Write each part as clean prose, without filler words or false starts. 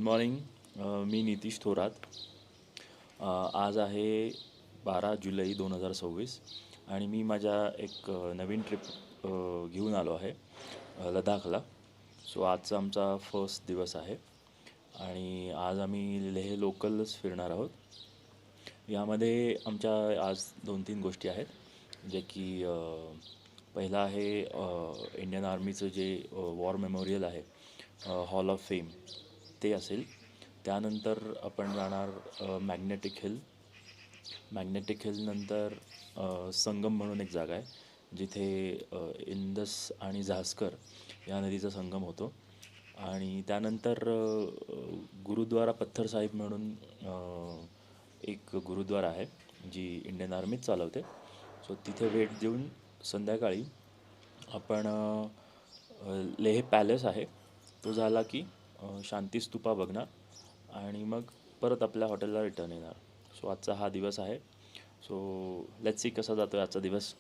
Morning. मी नितीश थोरात. आज आहे 12 जुलै 2026 आणि मी माझ्या एक नवीन ट्रिप घेऊन आलो आहे लडाखला. सो आजचा आमचा फर्स्ट दिवस आहे आणि आज आम्ही लेह लोकलच फिरणार आहोत. यामध्ये आमच्या आज 2-3 गोष्टी आहेत जे की पहिला आहे इंडियन आर्मीचं जे वॉर मेमोरियल आहे, हॉल ऑफ फेम, ते असेल. त्यानंतर आपण जाणार मॅग्नेटिक हिलनंतर संगम म्हणून एक जागा आहे जिथे इंदस आणि झास्कर या नदीचा संगम होतो. आणि त्यानंतर गुरुद्वारा पत्थर साहिब म्हणून एक गुरुद्वारा आहे जी इंडियन आर्मीच चालवते. सो तिथे भेट देऊन संध्याकाळी आपण लेह पॅलेस आहे तो झाला की शांती स्तूपा बघणार आणि मग परत आपल्या हॉटेलला रिटर्न येणार. सो आजचा हा दिवस आहे. सो लेट्स सी कसा जातो आजचा दिवस.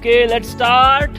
Okay, let's start.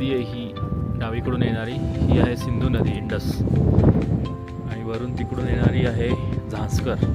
नदी आहे ही डावीकडून येणारी, ही आहे सिंधू नदी इंडस, आणि वरून तिकडून येणारी आहे झांस्कर.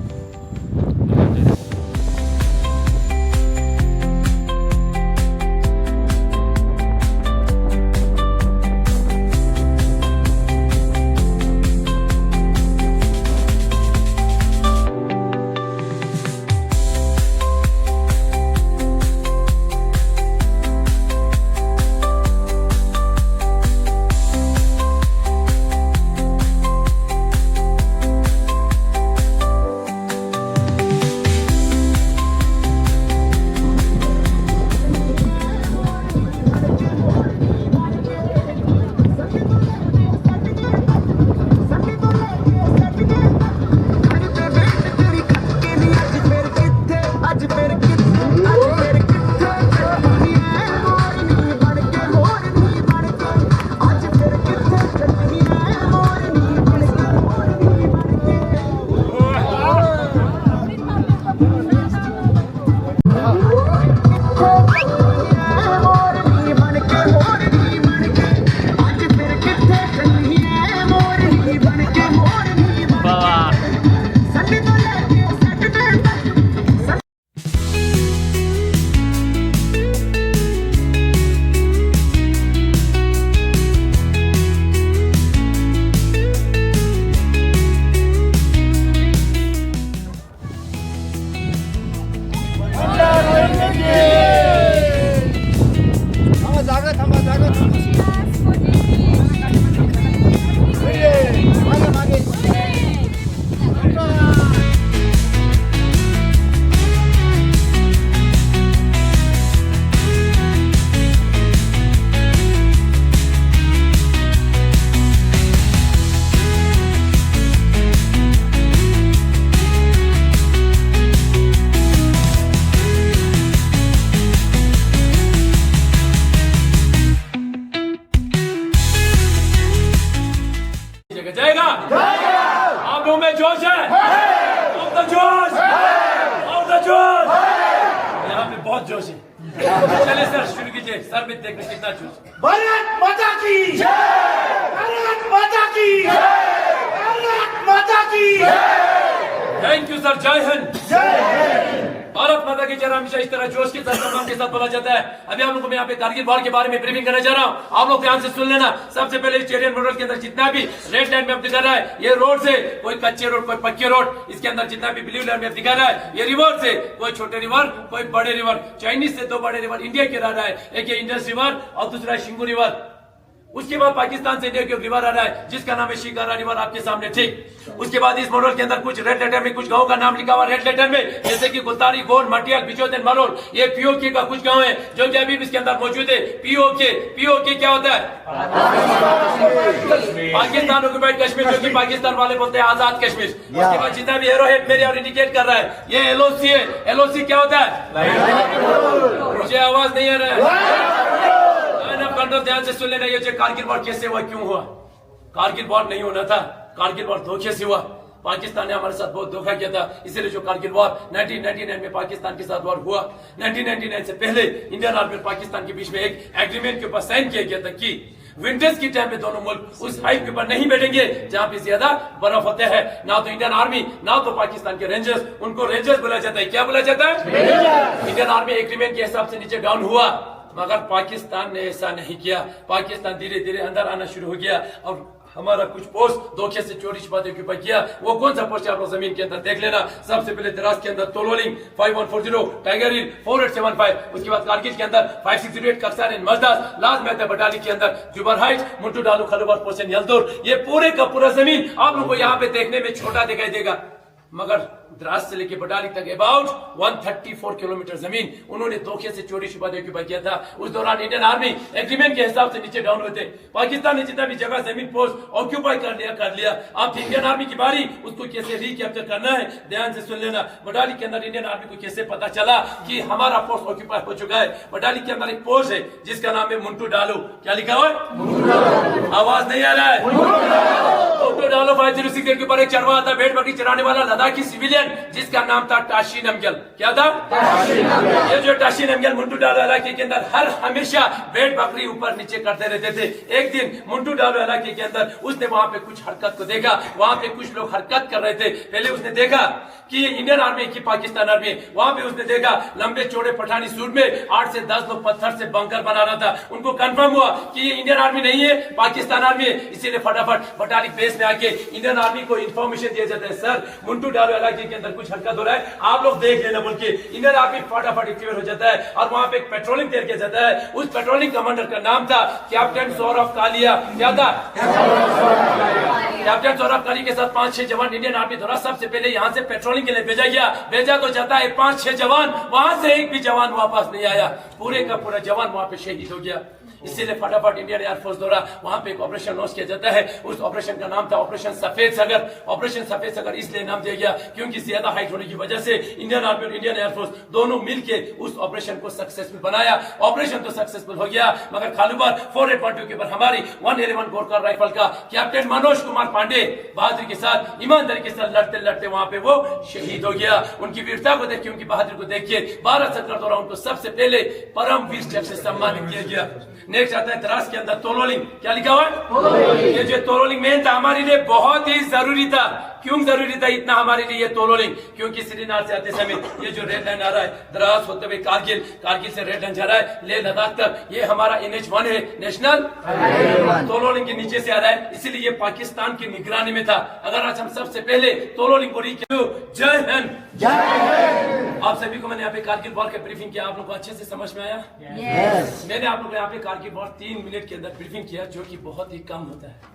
जाएगा आप लोगों में जोश है, ऑफ द जोश, ऑफ द जोश, यहाँ पे बहुत जोश है. चलिए सर शुरू कीजिए, सर में देखने कितना जोश. भारत माता की जय, भारत माता की जय, भारत माता की जय. थैंक यू सर, जय हिंद. भारत माता की जय. हमेशा इस तरह जोश के साथ सम्मान के साथ बोला जाता है. अभी हम लोग को मैं यहाँ पे कारगिल वॉर के बारे में ब्रीफिंग करने जा रहा हूँ, आप लोग ध्यान से सुन लेना. सबसे पहले इस चेरियन रोड के अंदर जितना भी रेड लाइन में अब दिखा रहा है, ये रोड से कोई कच्चे रोड कोई पक्के रोड, इसके अंदर जितना भी ब्लू लाइन में दिखा रहा है, ये रिवर से कोई छोटे रिवर कोई बड़े रिवर. चाइनीज से 2 बड़े रिवर इंडिया के रह रहा है, एक ये इंडस रिवर और दूसरा शिंगू रिवर. उसके बाद पाकिस्तान से इंडिया के रिवर आ रहा है जिसका नाम है शिकारा रिवर, आपके सामने ठीक. उसके बाद इस मॉडल के अंदर कुछ रेड लेटर में कुछ गांव का नाम लिखा हुआ रेड लेटर में, जैसे कि गुलतारी, गोल, मटियाल, बिचौतन, मरोल. ये पीओके का कुछ गांव है जो कि अभी भी इसके अंदर मौजूद है. पीओके क्या होता है? पाकिस्तान ऑक्युपाइड कश्मीर, जो कि पाकिस्तान वाले बोलते हैं आजाद कश्मीर. उसके बाद जितना भी एरो हेड मेरे और इंडिकेट कर रहा है, ये एलओसी है. एलओसी क्या होता है? मुझे आवाज नहीं आ रहा है. ध्यान से सुन लेना. ये जो कारगिल वॉर कैसे हुआ, क्यों हुआ? कारगिल वॉर नहीं होना था, कारगिल वॉर धोखे से हुआ. पाकिस्तान ने हमारे साथ बहुत धोखा किया था, इसलिए जो कारगिल वॉर 1999 में पाकिस्तान के साथ वॉर हुआ, 1999 से पहले इंडियन आर्मी और पाकिस्तान के बीच में एक एग्रीमेंट के ऊपर साइन किया गया था कि विंटर्स की टाइम में दोनों मुल्क उस हाइट के ऊपर नहीं बैठेंगे जहां पे ज्यादा बर्फ होता है. ना तो इंडियन आर्मी ना तो पाकिस्तान के रेंजर्स, उनको रेंजर्स बोला जाता है. क्या बोला जाता है? इंडियन आर्मी एग्रीमेंट के हिसाब से नीचे डाउन हुआ, मगर पाकिस्तान ने ऐसा नहीं किया. पाकिस्तान धीरे धीरे अंदर आना शुरू हो गया और हमारा कुछ पोस्ट धोखे से चोरी छिपाते के ऊपर किया. वो कौन सा पोस्ट है आप लोग जमीन के अंदर देख लेना. सबसे पहले द्रास के अंदर तोलोलिंग 5140, टाइगर हिल 4875, उसके बाद कारगिल के अंदर 5608, कक्सार एंड मजदास, लास्ट मेहता बटाली के अंदर जुबर हाइट्स, मुंटू डालू, खलुबर पोर्शन, यलदौर. ये पूरे का पूरा जमीन आप लोग को यहाँ पे देखने में छोटा दिखाई देगा, मगर द्रास से लेके बटाली तक अबाउट 134 किलोमीटर जमीन उन्होंने धोखे से चोरी छुपाने के बाद किया था. उस दौरान इंडियन आर्मी एग्रीमेंट के हिसाब से नीचे डाउन होते. पाकिस्तान ने जितना भी जगह जमीन पोस्ट ऑक्यूपाई कर लिया. अब इंडियन आर्मी की बारी, उसको कैसे रिकैप्चर करना है ध्यान से सुन लेना. बटाली के अंदर इंडियन आर्मी को कैसे पता चला कि हमारा पोस्ट ऑक्यूपाई हो चुका है. बटाली के अंदर एक पोस्ट है जिसका नाम है मुंटू डालू. क्या लिखा हुआ है? आवाज नहीं आ रहा है. तो मोटो डालो 506 के ऊपर एक चरवा था, भेड़ बकरी चराने वाला लद्दाखी सिविलियन, जिसका नाम था टाशी नमग्याल। क्या था? ये जो टाशी नमग्याल मुंटू डालो इलाके के अंदर हर हमेशा भेड़ बकरी ऊपर नीचे करते रहते थे। एक दिन मुंटू डालो इलाके के अंदर उसने वहां पे कुछ हरकत को देखा, वहां पे कुछ लोग हरकत कर रहे थे। पहले उसने देखा कि ये इंडियन आर्मी की पाकिस्तान आर्मी, वहां पे उसने देखा लंबे चौड़े पठानी सूट में 8 से 10 लोग पत्थर से बंकर बना रहा था। उनको कंफर्म हुआ कि ये इंडियन आर्मी नहीं है, पाकिस्तान आर्मी है। इसीलिए फटाफट बटालिक बेस में आके इंडियन आर्मी को इंफॉर्मेशन दिया जाता है, सर मुंटू डालो इलाके के अंदर कुछ हरकत हो रहा है, आप लोग देख लेना बोल के। इंडियन आर्मी फटाफट एक्टिवेट हो जाता है और वहां पे एक पेट्रोलिंग तैयार किया जाता है। उस पेट्रोलिंग कमांडर का नाम था कैप्टन सौरभ कालिया। क्या था? कैप्टन सौरभ कालिया के साथ 5-6 जवान इंडियन आर्मी द्वारा सबसे पहले यहाँ से पेट्रोलिंग के लिए भेजा गया। भेजा तो जाता है 5-6 जवान, वहां से एक भी जवान वापस नहीं आया, पूरे का पूरा जवान वहां पे शहीद हो गया। इसीलिए फटाफट इंडियन एयरफोर्स द्वारा वहां पे एक ऑपरेशन लॉन्च किया जाता है। उस ऑपरेशन का नाम था ऑपरेशन सफेद सागर। ऑपरेशन सफेद सागर इसलिए नाम दिया गया क्योंकि ज्यादा हाइट होने की वजह से इंडियन आर्मी और इंडियन एयरफोर्स दोनों मिलकर उस ऑपरेशन को सक्सेसफुल बनाया। ऑपरेशन तो सक्सेसफुल हो गया, मगर खालूबार 482 के ऊपर हमारी 111 गोरखा राइफल का कैप्टन मनोज कुमार पांडे बहादुरी के साथ ईमानदारी के साथ लड़ते लड़ते वहां पे वो शहीद हो गया। उनकी वीरता को देखिए, उनकी बहादुरी को देखिए, भारत सरकार द्वारा उनको सबसे पहले परम वीर चक्र से सम्मानित किया गया। नेक्स्ट आता है द्रास के अंदर तोलोलिंग। क्या लिखा हुआ है? ये जो तोलोलिंग मेन था हमारे लिए बहुत ही जरूरी था। क्यों जरूरी था इतना हमारे लिए ये तोलोलिंग? क्योंकि श्रीनगर से आते समय ये जो रेड लाइन आ रहा है, द्रास होते हुए कारगिल, कारगिल से रेड लाइन जा रहा है लेह लद्दाख तक, ये हमारा NH1 है, नेशनल तोलोलिंग के नीचे से आ रहा है, इसीलिए ये पाकिस्तान की निगरानी में था। अगर आज हम सबसे पहले तोलोलिंग को जय हिंद, आप सभी को मैंने यहाँ पे कारगिल वॉर के ब्रीफिंग किया, आप लोग को अच्छे से समझ में आया? मैंने आप लोग को यहाँ पे कारगिल वॉर 3 मिनट के अंदर ब्रीफिंग किया, जो कि बहुत ही कम होता है।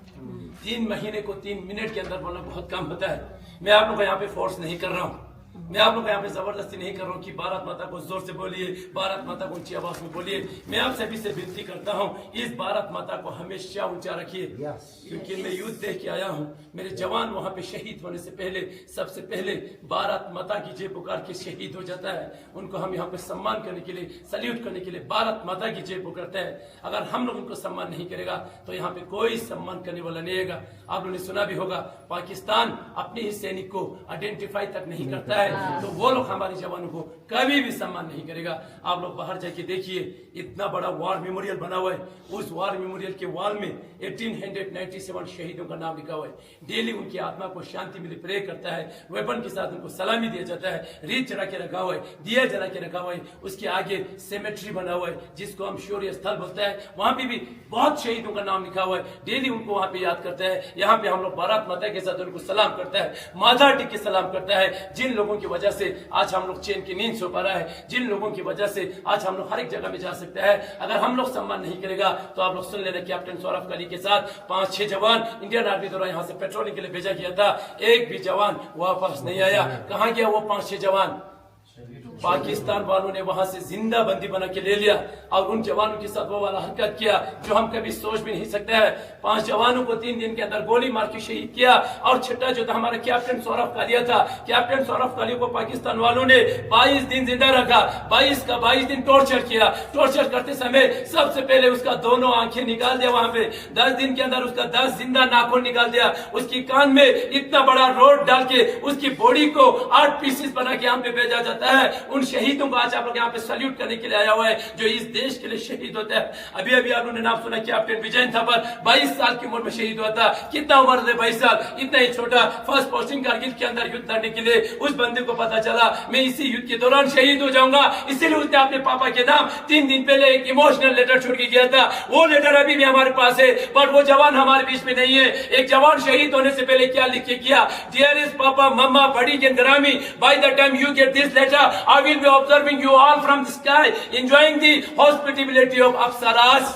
3 महीने को 3 मिनट के अंदर बोलना बहुत कम होता है। मैं आप लोग को यहाँ पे फोर्स नहीं कर रहा हूँ, मैं आप लोग यहाँ पे जबरदस्ती नहीं कर रहा हूँ कि भारत माता को जोर से बोलिए, भारत माता को ऊंची आवाज में बोलिए। मैं आप सभी से विनती करता हूँ, इस भारत माता को हमेशा ऊंचा रखिए, क्योंकि मैं युद्ध देख के आया हूँ। मेरे जवान वहां पे शहीद होने से पहले सबसे पहले भारत माता की जय पुकार के शहीद हो जाता है। उनको हम यहाँ पे सम्मान करने के लिए, सल्यूट करने के लिए भारत माता की जय पुकारते हैं। अगर हम लोग उनको सम्मान नहीं करेगा तो यहाँ पे कोई सम्मान करने वाला नहीं है। आप लोगों ने सुना भी होगा, पाकिस्तान अपने ही सैनिक को आइडेंटिफाई तक नहीं करता है, तो वो लोग हमारे जवानों को कभी भी सम्मान नहीं करेगा। आप लोग बाहर जाके देखिए, इतना बड़ा वॉर मेमोरियल बना हुआ है, उस वॉर मेमोरियल के वॉल में 1897 शहीदों का नाम लिखा हुआ है। डेली उनकी आत्मा को शांति मिले प्रे करता है, वेपन के साथ उनको सलामी दिया जाता है, रीत चढ़ा के रखा हुआ है, दिया जला के रखा हुआ है। उसके आगे सेमेट्री बना हुआ है जिसको हम शौर्य स्थल बोलते हैं, वहां पे भी बहुत शहीदों का नाम लिखा हुआ है। डेली उनको वहां पे याद करता है। यहाँ पे हम लोग भारत माता के साथ उनको सलाम करता है, माथा टेक के सलाम करता है। जिन लोगों की वजह से आज हम लोग चैन की नींद सो पा रहा है, जिन लोगों की वजह से आज हम लोग हर एक जगह में जा सकते हैं, अगर हम लोग सम्मान नहीं करेगा तो आप लोग सुन लेना, कैप्टन सौरभ काली के साथ 5-6 जवान इंडियन आर्मी द्वारा यहाँ से पेट्रोलिंग के लिए भेजा गया था, एक भी जवान वापस नहीं आया। कहाँ गया वो 5-6 जवान? पाकिस्तान वालों ने वहां से जिंदा बंदी बना के ले लिया और उन जवानों के साथ वो वाला हरकत किया जो हम कभी सोच भी नहीं सकते हैं। 5 जवानों को 3 दिन के अंदर गोली मार के शहीद किया। और छठा जो था हमारा कैप्टन सौरभ कालिया था, कैप्टन सौरभ कालिया को पाकिस्तान वालों ने 22 दिन जिंदा रखा, 22 दिन टॉर्चर किया। टॉर्चर करते समय सबसे पहले उसका दोनों आंखें निकाल दिया, वहां पे 10 दिन के अंदर उसका 10 जिंदा नाखून निकाल दिया, उसकी कान में इतना बड़ा रोड डाल के उसकी बॉडी को 8 पीसेस बना के यहाँ पे भेजा जाता है। उन शहीदों को आज आप लोग यहाँ पे सल्यूट करने के लिए आया हुआ है जो इस देश के लिए शहीद होता है। अभी अभी आप लोगों ने नाम सुना कैप्टन विजय थापर 22 साल की उम्र में शहीद हुआ था। कितना उम्र है? 22 साल, इतना ही छोटा। फर्स्ट पोस्टिंग कारगिल के अंदर युद्ध लड़ने के लिए उस बंदे को पता चला मैं इसी युद्ध के दौरान शहीद हो जाऊंगा, इसीलिए उसने अपने पापा के नाम 3 दिन पहले एक इमोशनल लेटर छोड़ के गया था। वो लेटर अभी भी हमारे पास है, पर वो जवान हमारे बीच में नहीं है। एक जवान शहीद होने से पहले क्या लिख के किया? डियरेस्ट पापा, मम्मा, बड़ी जन ग्रामी, by the time you get this letter, I will be observing you all from the sky, enjoying the hospitality of Apsaras.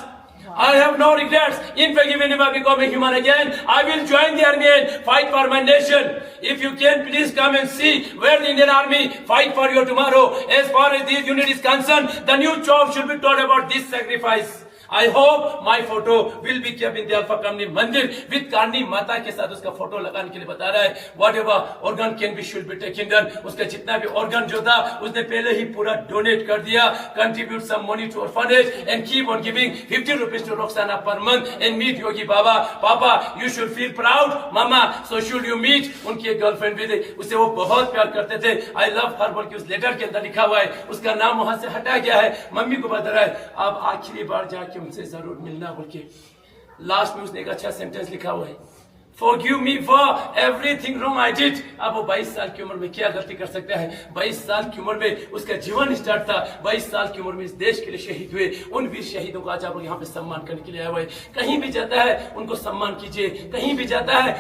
I have no regrets. In fact, even if I become a human again, I will join the army and fight for my nation. If you can, please come and see where the Indian Army fight for you tomorrow. As far as this unit is concerned, the new job should be told about this sacrifice. I hope my photo will be kept in the Alpha Kamni Mandir with Karni माता के साथ उसका photo लगाने के लिए बता रहा है. Whatever organ can be should be taken done. उसका जितना भी organ जो था उसने पहले ही पूरा donate कर दिया. Contribute some money to orphanage and keep on giving 50 rupees to Roxana per month and meet Yogi Baba. Papa, you should feel proud. Mama, so should you meet. उनकी एक गर्लफ्रेंड भी थी, उसे वो बहुत प्यार करते थे. I love her बोल के उस लेटर के अंदर लिखा हुआ है. उसका नाम वहां से हटा गया है. मम्मी को बता रहा है अब आखिरी बार जाके उनसे जरूर मिलना बोल के. लास्ट में उसने एक अच्छा सेंटेंस लिखा हुआ है, Forgive me for everything wrong I did. अब वो 22 साल की उम्र में क्या गलती कर सकता है. 22 साल की उम्र में उसका जीवन स्टार्ट था. 22 साल की उम्र में इस देश के लिए शहीद हुए. उन वीर शहीदों का आज आप लोग यहाँ पे सम्मान करने के लिए आए हुए. कहीं भी जाता है उनको सम्मान कीजिए. कहीं भी जाता है